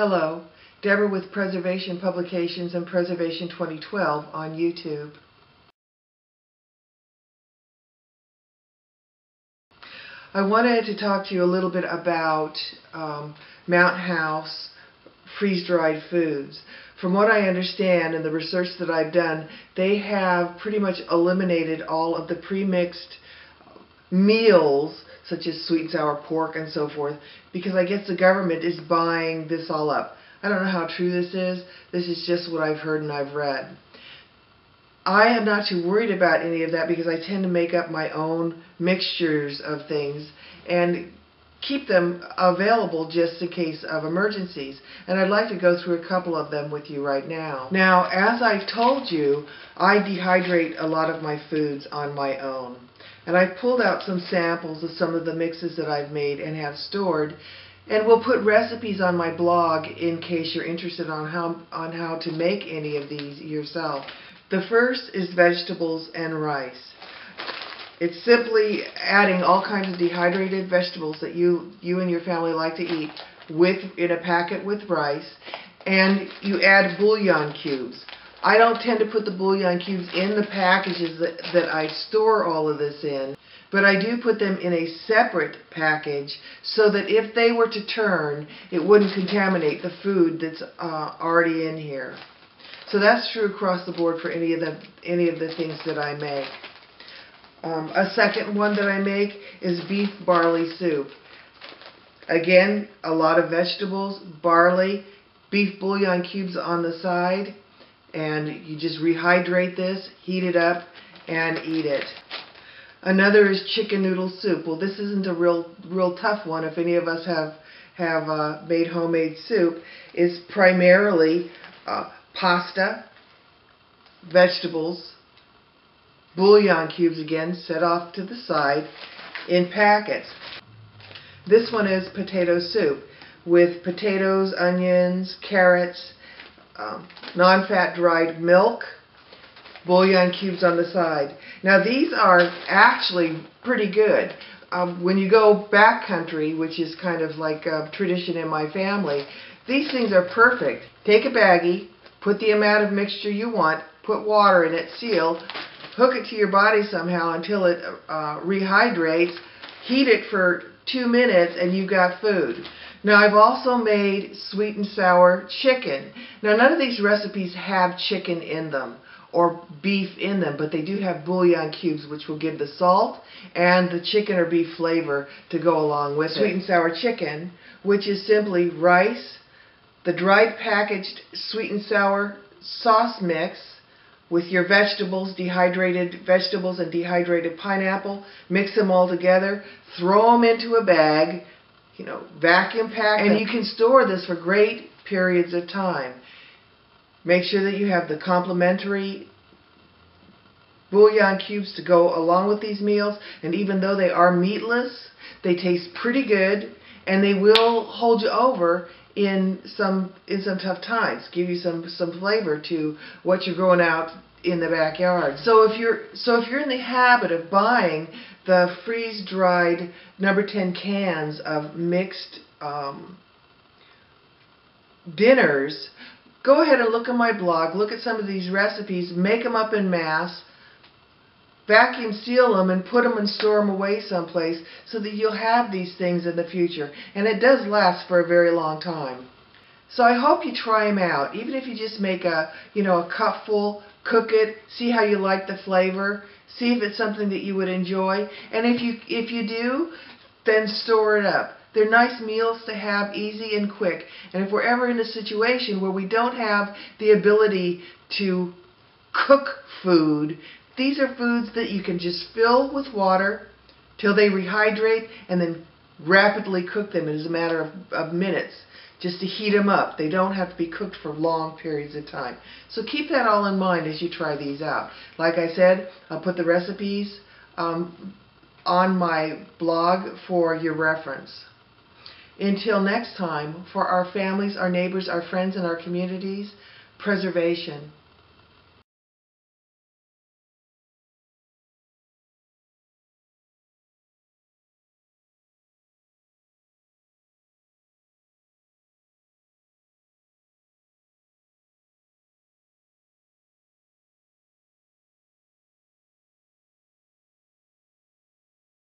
Hello, Deborah with Preservation Publications and Preservation 2012 on YouTube. I wanted to talk to you a little bit about Mountain House freeze-dried foods. From what I understand and the research that I've done, they have pretty much eliminated all of the pre-mixed meals such as sweet and sour pork and so forth, because I guess the government is buying this all up. I don't know how true this is. This is just what I've heard and I've read. I am not too worried about any of that because I tend to make up my own mixtures of things and keep them available just in case of emergencies. And I'd like to go through a couple of them with you right now. Now, as I've told you, I dehydrate a lot of my foods on my own. And I've pulled out some samples of some of the mixes that I've made and have stored. And we'll put recipes on my blog in case you're interested on how to make any of these yourself. The first is vegetables and rice. It's simply adding all kinds of dehydrated vegetables that you and your family like to eat in a packet with rice, and you add bouillon cubes. I don't tend to put the bouillon cubes in the packages that I store all of this in, but I do put them in a separate package so that if they were to turn, it wouldn't contaminate the food that's already in here. So that's true across the board for any of the things that I make. A second one that I make is beef barley soup. Again, a lot of vegetables, barley, beef bouillon cubes on the side, and you just rehydrate this, heat it up, and eat it. Another is chicken noodle soup. Well, this isn't a real tough one if any of us have made homemade soup. It's primarily pasta, vegetables, bouillon cubes again set off to the side in packets. This one is potato soup with potatoes, onions, carrots, non-fat dried milk, bouillon cubes on the side. Now these are actually pretty good. When you go backcountry, which is kind of like a tradition in my family, these things are perfect. Take a baggie, put the amount of mixture you want, put water in it, seal, hook it to your body somehow until it rehydrates, heat it for 2 minutes, and you've got food. Now I've also made sweet and sour chicken. Now none of these recipes have chicken in them or beef in them, but they do have bouillon cubes which will give the salt and the chicken or beef flavor to go along with it. Sweet and sour chicken, which is simply rice, the dried packaged sweet and sour sauce mix with your vegetables, dehydrated vegetables and dehydrated pineapple, mix them all together, throw them into a bag, vacuum pack, and you can store this for great periods of time. Make sure that you have the complimentary bouillon cubes to go along with these meals, and even though they are meatless, they taste pretty good, and they will hold you over in some tough times, give you some flavor to what you're growing out in the backyard. So if you're in the habit of buying the freeze-dried number 10 cans of mixed dinners, go ahead and look at my blog, look at some of these recipes, make them up en masse, vacuum seal them and put them and store them away someplace so that you'll have these things in the future. And it does last for a very long time. So I hope you try them out. Even if you just make a cupful, cook it, see how you like the flavor, see if it's something that you would enjoy. And if you do, then store it up. They're nice meals to have, easy and quick. And if we're ever in a situation where we don't have the ability to cook food, these are foods that you can just fill with water till they rehydrate and then rapidly cook them. It is a matter of minutes just to heat them up. They don't have to be cooked for long periods of time. So keep that all in mind as you try these out. Like I said, I'll put the recipes on my blog for your reference. Until next time, for our families, our neighbors, our friends, and our communities, preservation.